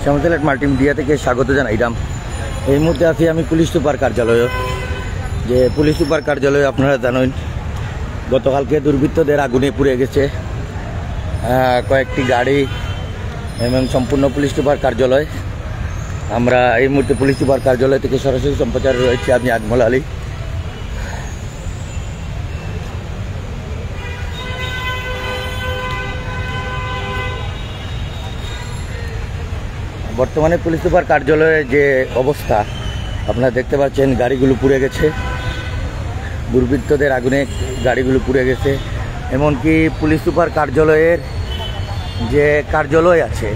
শ্যামল multimedia থেকে স্বাগত জানাইলাম। এই মুহূর্তে আছি আমি পুলিশ সুপার কার্যালয়ে। যে পুলিশ সুপার কার্যালয়ে আপনারা জানেন গতকালকে দুর্বৃত্তদের আগুনে পুড়ে গেছে কয়েকটি গাড়ি এবং সম্পূর্ণ পুলিশ সুপার কার্যালয়। আমরা এই মুহূর্তে পুলিশ সুপার কার্যালয় থেকে সরাসরি সম্প্রচারে রয়েছে আমি আজমল আলী। বর্তমানে পুলিশ সুপার কার্যালয়ের যে অবস্থা আপনারা দেখতে পাচ্ছেন, গাড়িগুলো পুড়ে গেছে, দুর্বৃত্তদের আগুনে গাড়িগুলো পুড়ে গেছে। এমনকি পুলিশ সুপার কার্যালয়ের যে কার্যালয় আছে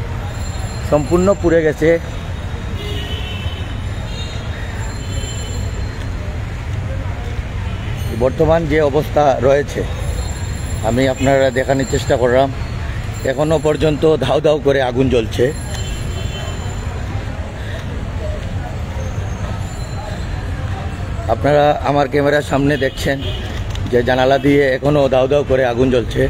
সম্পূর্ণ পুড়ে গেছে। বর্তমান যে অবস্থা রয়েছে আমি আপনারা দেখানোর চেষ্টা করলাম। এখনো পর্যন্ত ধাউ ধাউ করে আগুন জ্বলছে। আপনারা আমার ক্যামেরার সামনে দেখছেন যে জানালা দিয়ে এখনো দাউ দাউ করে আগুন জ্বলছে।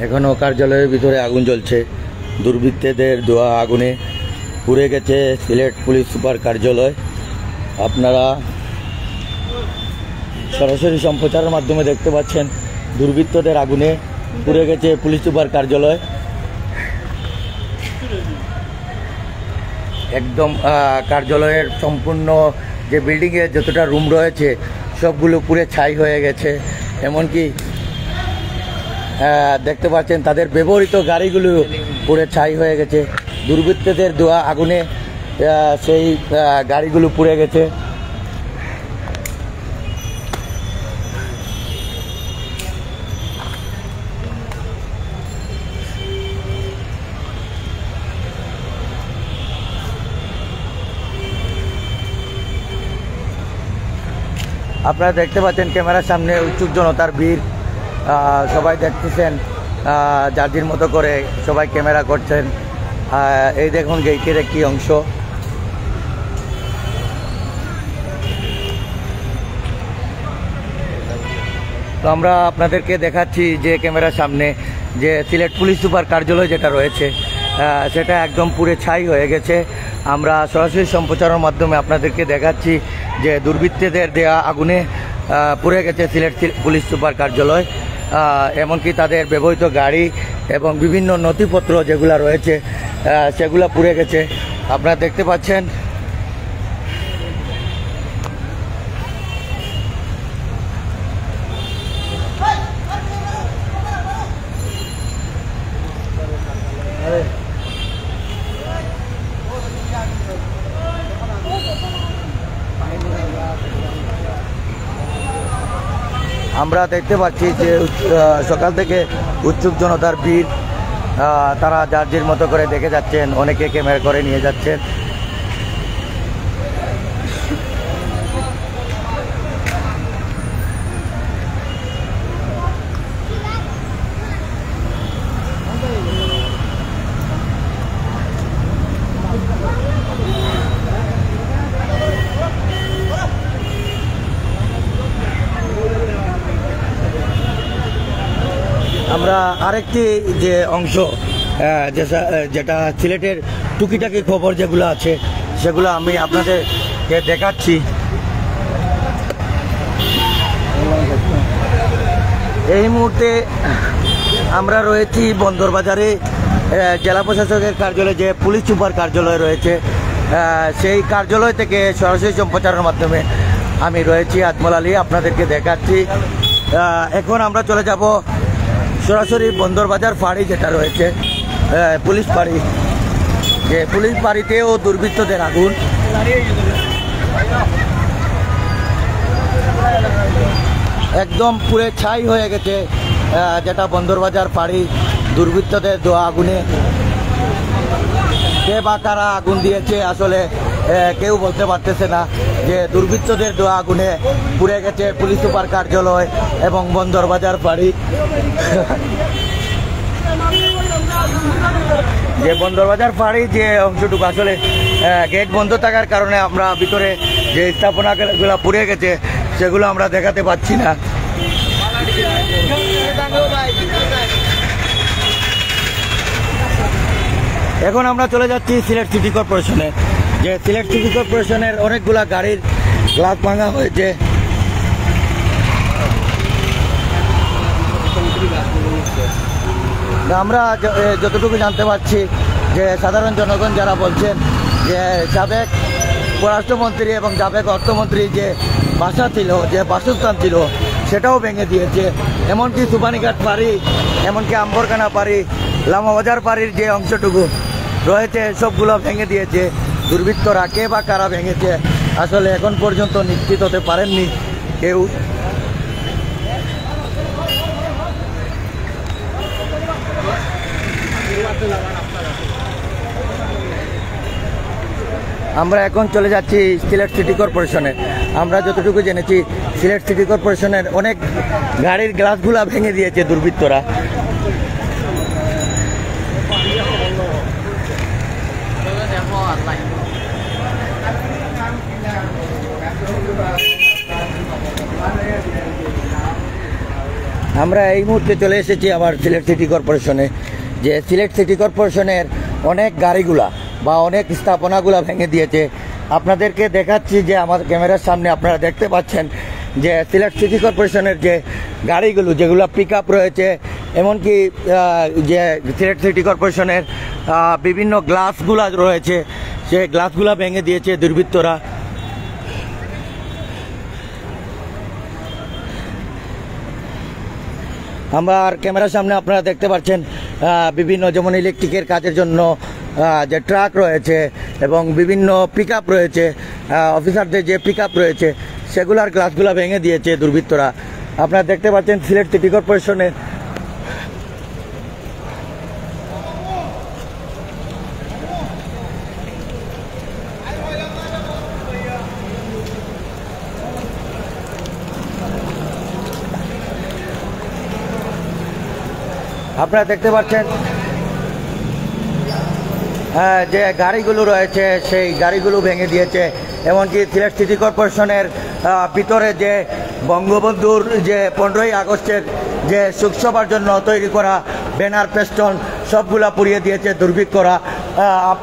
এখনো কার্যালয়ের ভিতরে আগুন জ্বলছে। দুর্বৃত্তদের দেওয়া আগুনে পুড়ে গেছে সিলেট পুলিশ সুপার কার্যালয়। আপনারা সরাসরি সম্প্রচারের মাধ্যমে দেখতে পাচ্ছেন দুর্বৃত্তদের আগুনে পুড়ে গেছে পুলিশ সুপার কার্যালয়। একদম কার্যালয়ের সম্পূর্ণ যে বিল্ডিংয়ে যতটা রুম রয়েছে সবগুলো পুড়ে ছাই হয়ে গেছে। এমনকি দেখতে পাচ্ছেন তাদের ব্যবহৃত গাড়িগুলো পুড়ে ছাই হয়ে গেছে। দুর্বৃত্তদের দেওয়া আগুনে সেই গাড়িগুলো পুড়ে গেছে। আপনারা দেখতে পাচ্ছেন ক্যামেরার সামনে উৎসুক জনতার ভিড়। সবাই দেখতেছেন যার মতো করে সবাই ক্যামেরা করছেন। এই দেখুন গেটের একটি অংশ। তো আমরা আপনাদেরকে দেখাচ্ছি যে ক্যামেরার সামনে যে সিলেট পুলিশ সুপার কার্যালয় যেটা রয়েছে সেটা একদম পুড়ে ছাই হয়ে গেছে। আমরা সরাসরি সম্প্রচারের মাধ্যমে আপনাদেরকে দেখাচ্ছি যে দুর্বৃত্তদের দেয়া আগুনে পুড়ে গেছে সিলেট পুলিশ সুপার কার্যালয়। এমনকি তাদের ব্যবহৃত গাড়ি এবং বিভিন্ন নথিপত্র যেগুলো রয়েছে সেগুলো পুড়ে গেছে। আপনারা দেখতে পাচ্ছেন আমরা দেখতে পাচ্ছি যে সকাল থেকে উৎসুক জনতার ভিড়। তারা যার মতো করে দেখে যাচ্ছেন, অনেকে ক্যামেরা করে নিয়ে যাচ্ছেন। আমরা আরেকটি যে অংশ যেটা সিলেটের টুকিটাকি খবর যেগুলো আছে সেগুলো আমি আপনাদেরকে দেখাচ্ছি। এই মুহূর্তে আমরা রয়েছি বন্দরবাজারে জেলা প্রশাসকের কার্যালয়ে যে পুলিশ সুপার কার্যালয় রয়েছে সেই কার্যালয় থেকে সরাসরি সম্প্রচারের মাধ্যমে আমি রয়েছি আজমল আলী, আপনাদেরকে দেখাচ্ছি। এখন আমরা চলে যাব সরাসরি বন্দরবাজার ফাঁড়ি যেটা রয়েছে পুলিশ ফাঁড়ি, যে পুলিশ ফাঁড়িতেও দুর্বৃত্তদের আগুন। একদম পুরে ছাই হয়ে গেছে যেটা বন্দরবাজার ফাঁড়ি। দুর্বৃত্তদের দেওয়া আগুনে কে বা কারা আগুন দিয়েছে আসলে কেউ বলতে পারতেছে না। যে দুর্বৃত্তদের দেওয়া আগুনে পুড়ে গেছে পুলিশ সুপার কার্যালয় এবং বন্দরবাজার ফাঁড়ি। যে বন্দরবাজার ফাঁড়ি যে অংশটুকু আসলে গেট বন্ধ থাকার কারণে আমরা ভিতরে যে স্থাপনাগুলো পুড়ে গেছে সেগুলো আমরা দেখাতে পাচ্ছি না। এখন আমরা চলে যাচ্ছি সিলেট সিটি কর্পোরেশনে, যে সিলেট সিটি কর্পোরেশনের অনেকগুলা গাড়ির গ্লাস ভাঙা হয়েছে। আমরা যতটুকু জানতে পারছি যে সাধারণ জনগণ যারা বলছেন যে সাবেক পররাষ্ট্রমন্ত্রী এবং সাবেক অর্থমন্ত্রী যে বাসা ছিল, যে বাসস্থান ছিল, সেটাও ভেঙে দিয়েছে। এমনকি সুবানীঘাট পাড়ি, এমনকি আম্বরখানা পাড়ি, লামাবাজার পাড়ির যে অংশটুকু রয়েছে সবগুলো ভেঙে দিয়েছে দুর্বৃত্তরা। কে বা কারা ভেঙেছে আসলে এখন পর্যন্ত নিশ্চিত হতে পারেননি কেউ। আমরা এখন চলে যাচ্ছি সিলেট সিটি কর্পোরেশনে। আমরা যতটুকু জেনেছি সিলেট সিটি কর্পোরেশনের অনেক গাড়ির গ্লাসগুলা ভেঙে দিয়েছে দুর্বৃত্তরা। আমরা এই মুহূর্তে চলে এসেছি আবার সিলেট সিটি কর্পোরেশনে, যে সিলেট সিটি কর্পোরেশনের অনেক গাড়িগুলা বা অনেক স্থাপনাগুলা ভেঙে দিয়েছে। আপনাদেরকে দেখাচ্ছি যে আমার ক্যামেরার সামনে আপনারা দেখতে পাচ্ছেন যে সিলেট সিটি কর্পোরেশনের যে গাড়িগুলো, যেগুলো পিক আপ রয়েছে, এমনকি যে সিলেট সিটি কর্পোরেশনের বিভিন্ন গ্লাসগুলা রয়েছে, সেই গ্লাসগুলা ভেঙে দিয়েছে দুর্বৃত্তরা। আমার ক্যামেরার সামনে আপনারা দেখতে পাচ্ছেন বিভিন্ন, যেমন ইলেকট্রিকের কাজের জন্য যে ট্রাক রয়েছে এবং বিভিন্ন পিক আপ রয়েছে, অফিসারদের যে পিক আপ রয়েছে, সেগুলার গ্লাসগুলা ভেঙে দিয়েছে দুর্বৃত্তরা। আপনারা দেখতে পাচ্ছেন সিলেট সিটি কর্পোরেশনের আপনারা দেখতে পাচ্ছেন যে গাড়িগুলো রয়েছে সেই গাড়িগুলো ভেঙে দিয়েছে। এমনকি সিলেট সিটি কর্পোরেশনের ভিতরে যে বঙ্গবন্ধুর যে 15ই আগস্টের যে শোকসভার জন্য তৈরি করা ব্যানার, পেস্টন সবগুলা পুড়িয়ে দিয়েছে দুর্বৃত্তরা।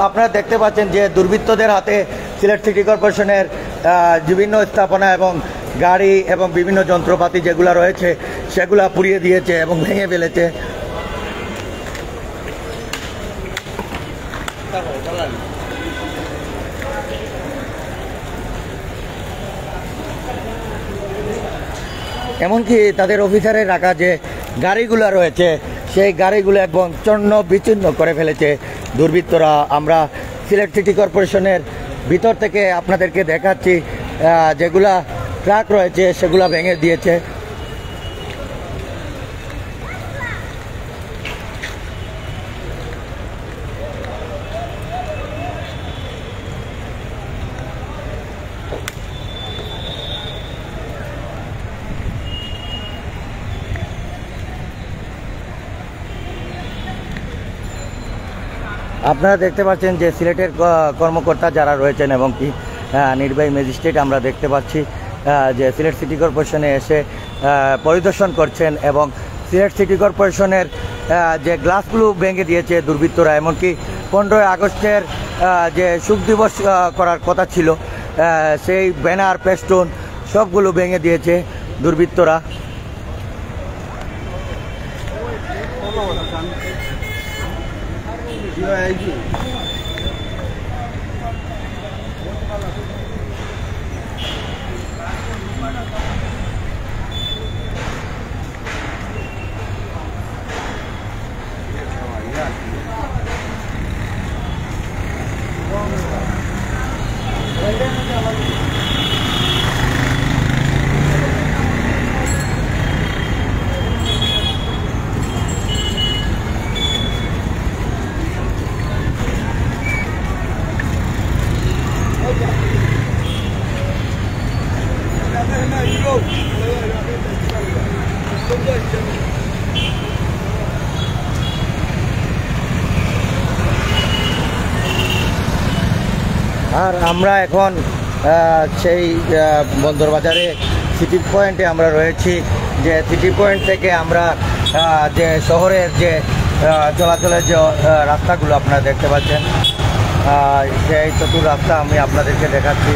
আপনারা দেখতে পাচ্ছেন যে দুর্বৃত্তদের হাতে সিলেট সিটি কর্পোরেশনের বিভিন্ন স্থাপনা এবং গাড়ি এবং বিভিন্ন যন্ত্রপাতি যেগুলো রয়েছে সেগুলা পুড়িয়ে দিয়েছে এবং ভেঙে ফেলেছে। এমনকি তাদের অফিসারের রাখা যে গাড়িগুলো রয়েছে সেই গাড়িগুলো একদম চূর্ণ বিচ্ছিন্ন করে ফেলেছে দুর্বৃত্তরা। আমরা সিলেট সিটি কর্পোরেশনের ভিতর থেকে আপনাদেরকে দেখাচ্ছি যেগুলা ট্রাক রয়েছে সেগুলা ভেঙে দিয়েছে। আপনারা দেখতে পাচ্ছেন যে সিলেটের কর্মকর্তা যারা রয়েছেন এবং কি নির্বাহী ম্যাজিস্ট্রেট আমরা দেখতে পাচ্ছি যে সিলেট সিটি কর্পোরেশনে এসে পরিদর্শন করছেন এবং সিলেট সিটি কর্পোরেশনের যে গ্লাসগুলো ভেঙে দিয়েছে দুর্বৃত্তরা। এমনকি 15ই আগস্টের যে শোক দিবস করার কথা ছিল সেই ব্যানার, পেস্টন সবগুলো ভেঙে দিয়েছে দুর্বৃত্তরা। আর আমরা এখন সেই বন্দর বাজারে সিটি পয়েন্টে আমরা রয়েছি, যে সিটি পয়েন্ট থেকে আমরা যে শহরের যে চলাচলের যে রাস্তাগুলো আপনারা দেখতে পাচ্ছেন, সেই চতুর রাস্তা আমি আপনাদেরকে দেখাচ্ছি।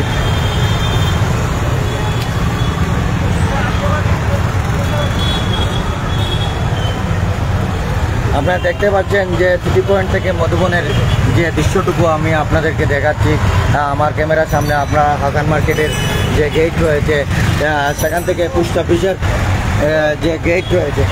আপনারা দেখতে পাচ্ছেন যে সিটি পয়েন্ট থেকে মধুবনের যে দৃশ্যটুকু আমি আপনাদেরকে দেখাচ্ছি আমার ক্যামেরার সামনে। আপনারা হাসান মার্কেটের যে গেট রয়েছে, সেখান থেকে পোস্ট অফিসের যে গেট রয়েছে,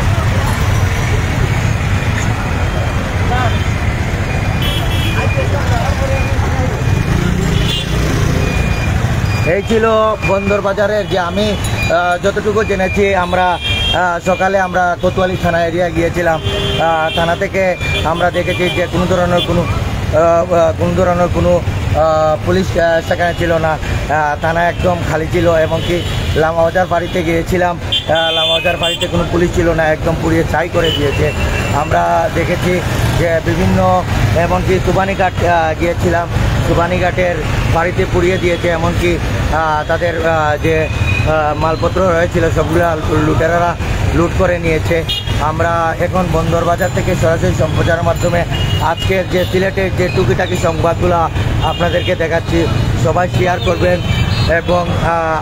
এই ছিল বন্দর বাজারের যে আমি যতটুকু জেনেছি। আমরা সকালে আমরা কোতোয়ালি থানা এরিয়া গিয়েছিলাম। থানা থেকে আমরা দেখেছি যে কোনো ধরনের কোনো পুলিশ সেখানে ছিল না, থানা একদম খালি ছিল। এমনকি লামাবাজার বাড়িতে গিয়েছিলাম, লামাবাজার বাড়িতে কোনো পুলিশ ছিল না, একদম পুড়িয়ে ছাই করে দিয়েছে। আমরা দেখেছি যে বিভিন্ন, এমনকি সুবানীঘাট গিয়েছিলাম, সুবানীঘাটের বাড়িতে পুড়িয়ে দিয়েছে। এমনকি তাদের যে মালপত্র রয়েছিল সবগুলো লুটেরারা লুট করে নিয়েছে। আমরা এখন বন্দর বাজার থেকে সরাসরি সম্প্রচারের মাধ্যমে আজকের যে সিলেটের যে টুকিটাকি সংবাদগুলো আপনাদেরকে দেখাচ্ছি। সবাই শেয়ার করবেন এবং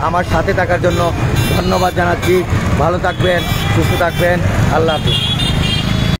আমার সাথে থাকার জন্য ধন্যবাদ জানাচ্ছি। ভালো থাকবেন, সুস্থ থাকবেন। আল্লাহ হাফিজ।